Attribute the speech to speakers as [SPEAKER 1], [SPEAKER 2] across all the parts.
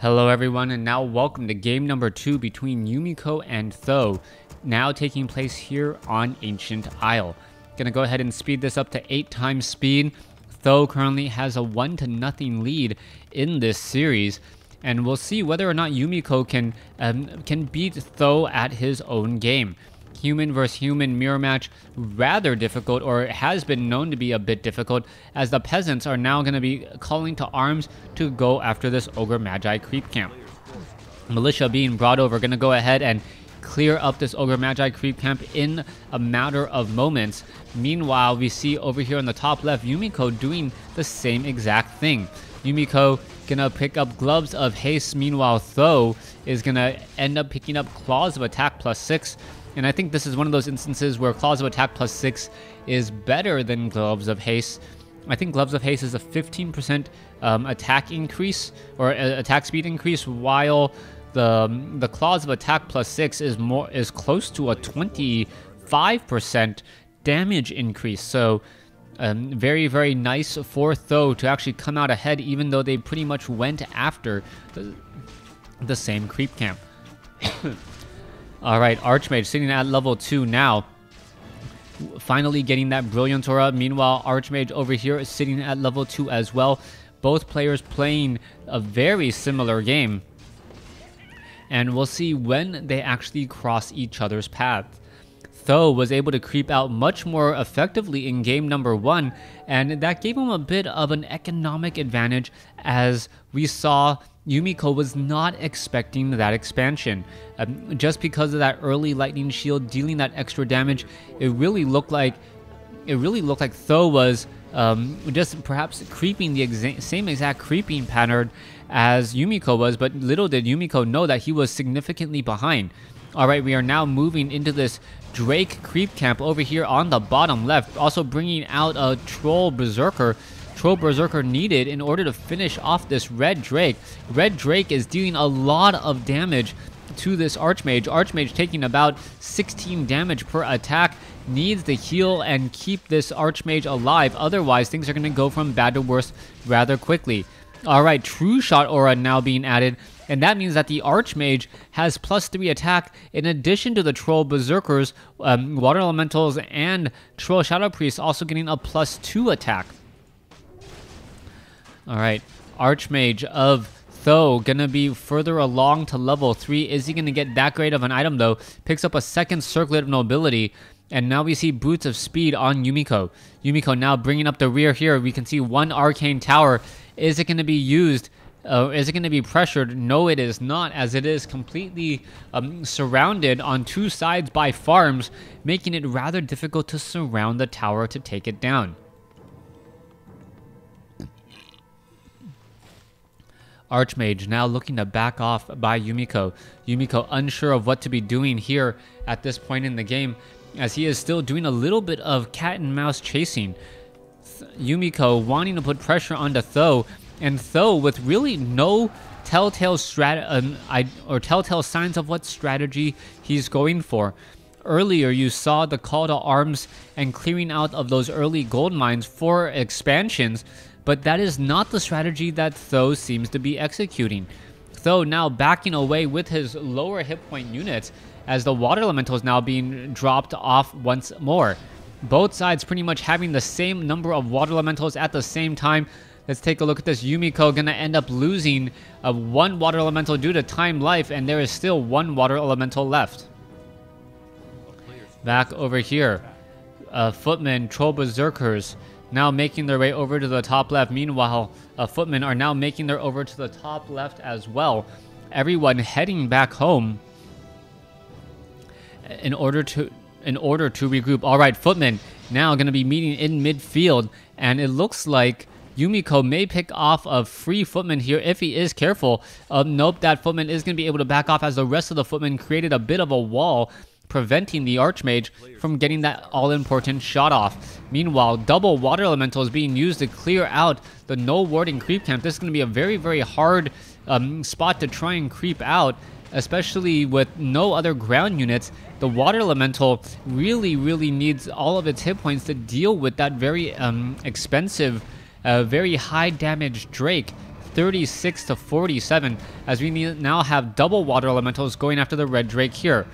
[SPEAKER 1] Hello everyone, and now welcome to game number 2 between Yumiko and Th000, now taking place here on Ancient Isle. Gonna go ahead and speed this up to 8 times speed. Th000 currently has a 1-0 lead in this series, and we'll see whether or not Yumiko can beat Th000 at his own game. Human versus human mirror match, rather difficult, or has been known to be a bit difficult, as the peasants are now going to be calling to arms to go after this Ogre Magi creep camp. Militia being brought over, going to go ahead and clear up this Ogre Magi creep camp in a matter of moments. Meanwhile, we see over here on the top left, Yumiko doing the same exact thing. Yumiko gonna pick up Gloves of Haste, meanwhile Th000 is gonna end up picking up Claws of Attack +6. And I think this is one of those instances where Claws of Attack +6 is better than Gloves of Haste. I think Gloves of Haste is a 15% attack increase, or attack speed increase, while the Claws of Attack +6 is close to a 25% damage increase. So very, very nice for Th000 to actually come out ahead, even though they pretty much went after the same creep camp. Alright, Archmage sitting at level 2 now. Finally getting that Brilliant Aura. Meanwhile, Archmage over here is sitting at level 2 as well. Both players playing a very similar game. And we'll see when they actually cross each other's paths. Th000 was able to creep out much more effectively in game number 1, and that gave him a bit of an economic advantage, as we saw Yumiko was not expecting that expansion. Just because of that early lightning shield dealing that extra damage, it really looked like Th000 was just perhaps creeping the same exact creeping pattern as Yumiko was, but little did Yumiko know that he was significantly behind. Alright, we are now moving into this Drake creep camp over here on the bottom left, also bringing out a Troll Berserker. Troll Berserker needed in order to finish off this Red Drake. Red Drake is dealing a lot of damage to this Archmage. Archmage taking about 16 damage per attack, needs to heal and keep this Archmage alive, otherwise things are going to go from bad to worse rather quickly. Alright, True Shot Aura now being added, and that means that the Archmage has +3 attack in addition to the Troll Berserkers, Water Elementals, and Troll Shadow Priests also getting a +2 attack. Alright, Archmage of Th000 gonna be further along to level 3. Is he gonna get that great of an item though? Picks up a second Circlet of Nobility, and now we see Boots of Speed on Yumiko. Yumiko now bringing up the rear here. We can see one Arcane Tower. Is it gonna be used? Is it going to be pressured? No, it is not, as it is completely surrounded on 2 sides by farms, making it rather difficult to surround the tower to take it down. Archmage now looking to back off by Yumiko. Yumiko unsure of what to be doing here at this point in the game, as he is still doing a little bit of cat and mouse chasing. Yumiko wanting to put pressure onto Th000, and Th000 with really no telltale telltale signs of what strategy he's going for. Earlier, you saw the call to arms and clearing out of those early gold mines for expansions, but that is not the strategy that Th000 seems to be executing. Th000 now backing away with his lower hit point units, as the Water Elemental is now being dropped off once more. Both sides pretty much having the same number of Water Elementals at the same time. Let's take a look at this. Yumiko gonna end up losing one Water Elemental due to time life, and there is still one Water Elemental left. Back over here, Footmen, Troll Berserkers now making their way over to the top left. Meanwhile, Footmen are now making their over to the top left as well. Everyone heading back home in order to regroup. Alright, Footmen now gonna be meeting in midfield, and it looks like Yumiko may pick off a free Footman here if he is careful. Nope, that Footman is going to be able to back off, as the rest of the Footmen created a bit of a wall, preventing the Archmage from getting that all-important shot off. Meanwhile, double Water Elemental is being used to clear out the no warding creep camp. This is going to be a very, very hard spot to try and creep out, especially with no other ground units. The Water Elemental really, really needs all of its hit points to deal with that very expensive very high damage Drake. 36 to 47, as we now have double water elementals going after the red drake here.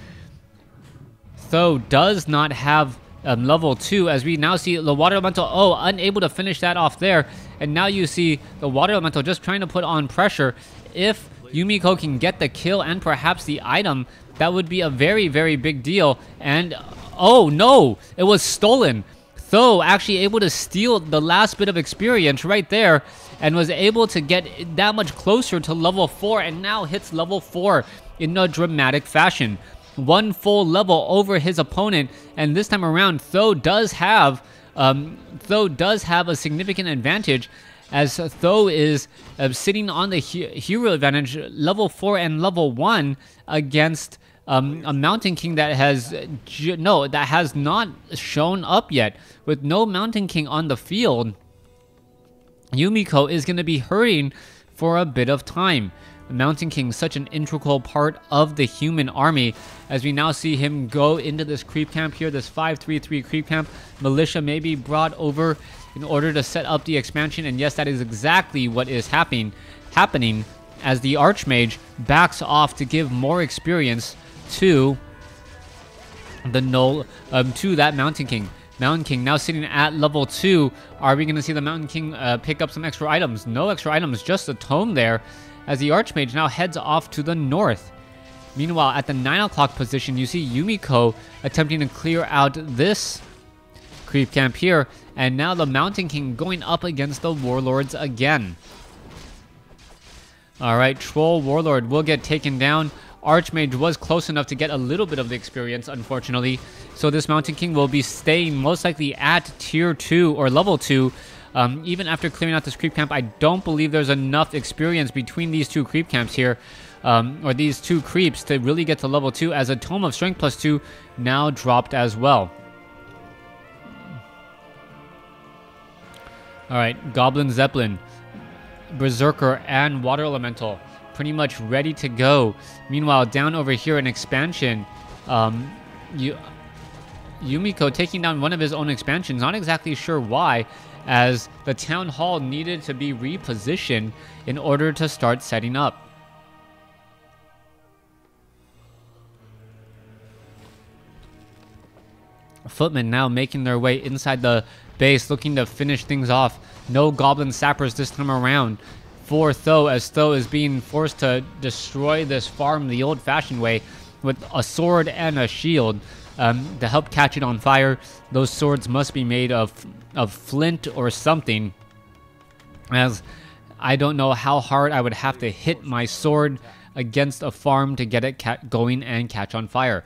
[SPEAKER 1] Tho does not have level 2, as we now see the water elemental, unable to finish that off there. And now you see the water elemental just trying to put on pressure. If Yumiko can get the kill and perhaps the item, that would be a very, very big deal. And oh no, it was stolen. Tho actually able to steal the last bit of experience right there, and was able to get that much closer to level 4, and now hits level 4 in a dramatic fashion. One full level over his opponent, and this time around Tho does have a significant advantage, as Tho is sitting on the hero advantage, level 4 and level 1, against a Mountain King that has not shown up yet. With no Mountain King on the field, Yumiko is going to be hurting for a bit of time. The Mountain King, such an integral part of the human army, as we now see him go into this creep camp here, this 5-3-3 creep camp. Militia may be brought over in order to set up the expansion, and yes, that is exactly what is happening as the Archmage backs off to give more experience to that Mountain King. Mountain King now sitting at level 2. Are we going to see the Mountain King pick up some extra items? No extra items, just a tome there, as the Archmage now heads off to the north. Meanwhile, at the 9 o'clock position, you see Yumiko attempting to clear out this creep camp here, and now the Mountain King going up against the Warlords again. Alright, Troll Warlord will get taken down. Archmage was close enough to get a little bit of the experience, unfortunately. So this Mountain King will be staying most likely at tier 2 or level 2. Even after clearing out this creep camp, I don't believe there's enough experience between these two creep camps here, or these two creeps, to really get to level 2, as a Tome of Strength +2 now dropped as well. Alright, Goblin Zeppelin, Berserker, and Water Elemental pretty much ready to go. Meanwhile, down over here in expansion, Yumiko taking down one of his own expansions, not exactly sure why, as the Town Hall needed to be repositioned in order to start setting up. Footmen now making their way inside the base, looking to finish things off. No Goblin Sappers this time around for Tho, as Tho is being forced to destroy this farm the old-fashioned way with a sword and a shield to help catch it on fire. Those swords must be made of flint or something, as I don't know how hard I would have to hit my sword against a farm to get it going and catch on fire.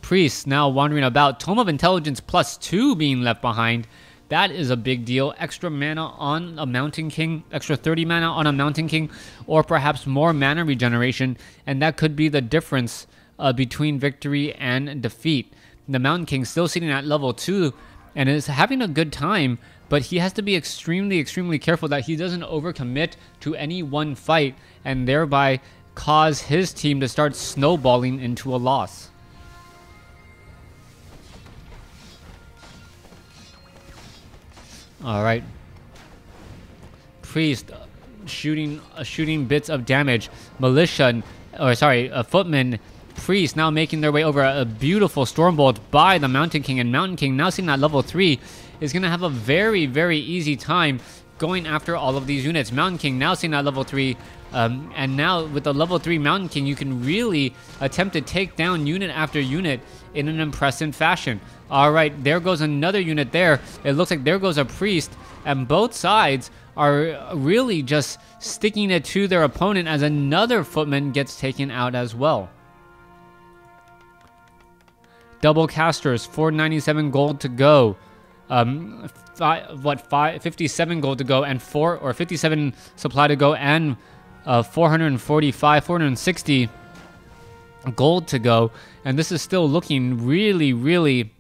[SPEAKER 1] Priests now wandering about. Tome of Intelligence +2 being left behind. That is a big deal. Extra mana on a Mountain King, extra 30 mana on a Mountain King, or perhaps more mana regeneration, and that could be the difference between victory and defeat. The Mountain King still sitting at level 2 and is having a good time, but he has to be extremely, extremely careful that he doesn't overcommit to any one fight and thereby cause his team to start snowballing into a loss. Alright. Priest shooting bits of damage. Militia, Footman, Priest now making their way over. A beautiful Stormbolt by the Mountain King, and Mountain King now sitting at level 3 is going to have a very, very easy time going after all of these units. Mountain King now sitting at level 3, and now with the level 3 Mountain King, you can really attempt to take down unit after unit in an impressive fashion. Alright, there goes another unit there. It looks like there goes a Priest, and both sides are really just sticking it to their opponent as another Footman gets taken out as well. Double casters, 497 gold to go. 57 gold to go, and 57 supply to go, and 460 gold to go. And this is still looking really, really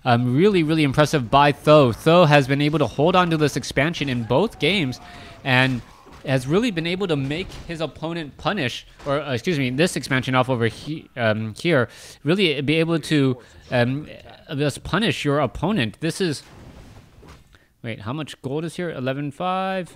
[SPEAKER 1] impressive by Tho. Tho has been able to hold on to this expansion in both games, and has really been able to make his opponent punish, or excuse me, this expansion off over here, really be able to just punish your opponent. This is, wait, how much gold is here? 11.5.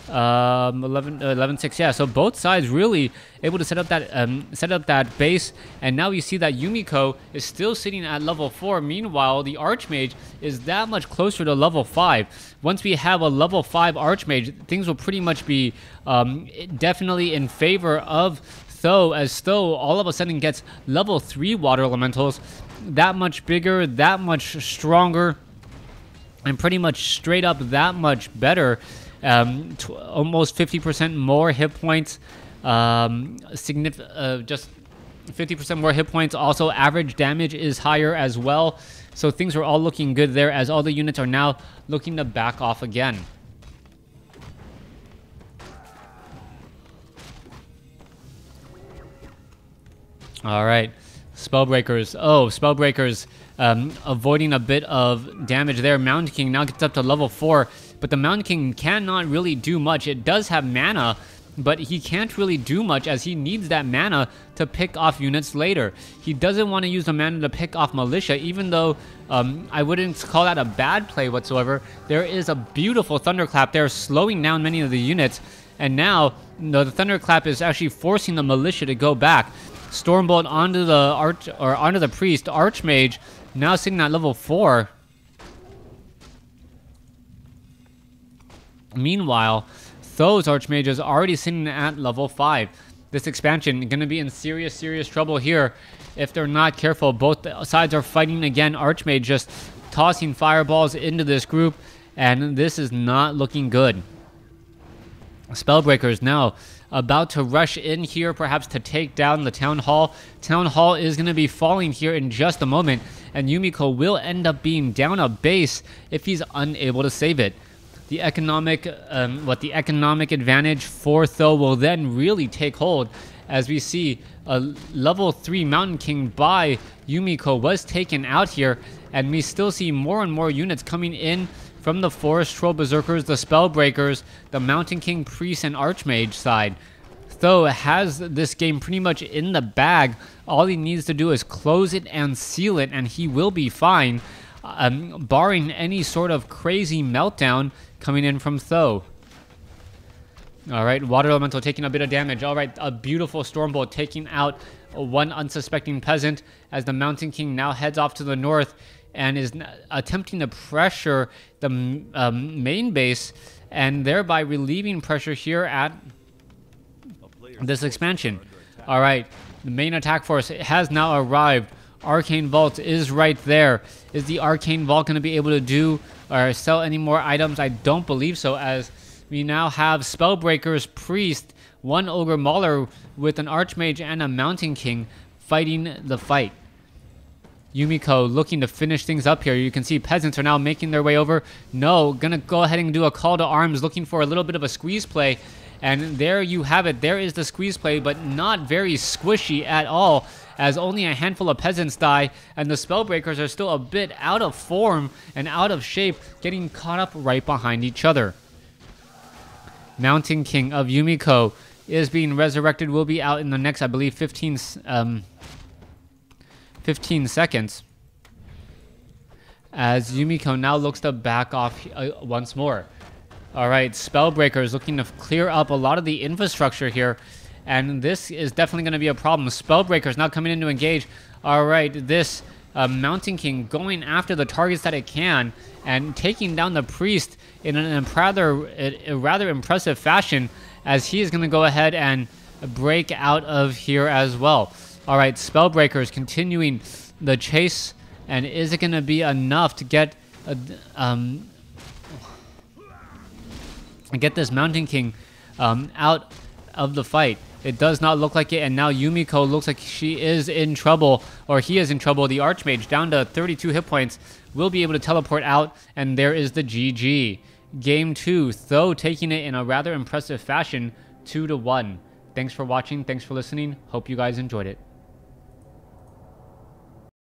[SPEAKER 1] 11-6, yeah. So both sides really able to set up that base, and now you see that Yumiko is still sitting at level 4. Meanwhile, the Archmage is that much closer to level 5. Once we have a level 5 Archmage, things will pretty much be definitely in favor of Th000, as Th000 all of a sudden gets level 3 water elementals, that much bigger, that much stronger, and pretty much straight up that much better. Almost 50% more hit points, just 50% more hit points. Also, average damage is higher as well. So things are all looking good there, as all the units are now looking to back off again. All right, Spellbreakers. Oh, Spellbreakers avoiding a bit of damage there. Mountain King now gets up to level 4, but the Mountain King cannot really do much. It does have mana, but he can't really do much, as he needs that mana to pick off units later. He doesn't want to use the mana to pick off Militia, even though I wouldn't call that a bad play whatsoever. There is a beautiful Thunderclap there, slowing down many of the units, and now the Thunderclap is actually forcing the Militia to go back. Stormbolt onto the Priest. Archmage now sitting at level 4. Meanwhile, Th000's Archmage is already sitting at level 5. This expansion is going to be in serious trouble here if they're not careful. Both sides are fighting again. Archmage just tossing fireballs into this group, and this is not looking good. Spellbreakers now about to rush in here, perhaps to take down the Town Hall. Town Hall is going to be falling here in just a moment, and Yumiko will end up being down a base if he's unable to save it. The economic advantage for Th000 will then really take hold, as we see a level 3 Mountain King by Yumiko was taken out here, and we still see more and more units coming in from the Forest Troll Berserkers, the Spellbreakers, the Mountain King, Priest, and Archmage side. Th000 has this game pretty much in the bag. All he needs to do is close it and seal it, and he will be fine, barring any sort of crazy meltdown coming in from Th000. All right, Water Elemental taking a bit of damage. All right, a beautiful Stormbolt taking out one unsuspecting peasant, as the Mountain King now heads off to the north and is attempting to pressure the main base, and thereby relieving pressure here at this expansion. All right, the main attack force has now arrived. Arcane Vault is right there. Is the Arcane Vault going to be able to do or sell any more items? I don't believe so, as we now have Spellbreakers, Priest, one Ogre Mauler with an Archmage and a Mountain King fighting the fight. Yumiko looking to finish things up here. You can see peasants are now making their way over. No, gonna go ahead and do a call to arms, looking for a little bit of a squeeze play. And there you have it. There is the squeeze play, but not very squishy at all, as only a handful of peasants die, and the Spellbreakers are still a bit out of form and out of shape, getting caught up right behind each other. Mountain King of Yumiko is being resurrected, will be out in the next, I believe, 15 seconds, as Yumiko now looks to back off once more. All right, Spellbreakers looking to clear up a lot of the infrastructure here, and this is definitely going to be a problem. Spellbreakers now coming in to engage. All right, this Mountain King going after the targets that it can, and taking down the Priest in a rather impressive fashion, as he is going to go ahead and break out of here as well. All right, Spellbreakers continuing the chase, and is it going to be enough to get this Mountain King out of the fight? It does not look like it, and now Yumiko looks like she is in trouble, or he is in trouble. The Archmage, down to 32 hit points, will be able to teleport out, and there is the GG. Game 2, Th000 taking it in a rather impressive fashion, 2-1. Thanks for watching, thanks for listening, hope you guys enjoyed it.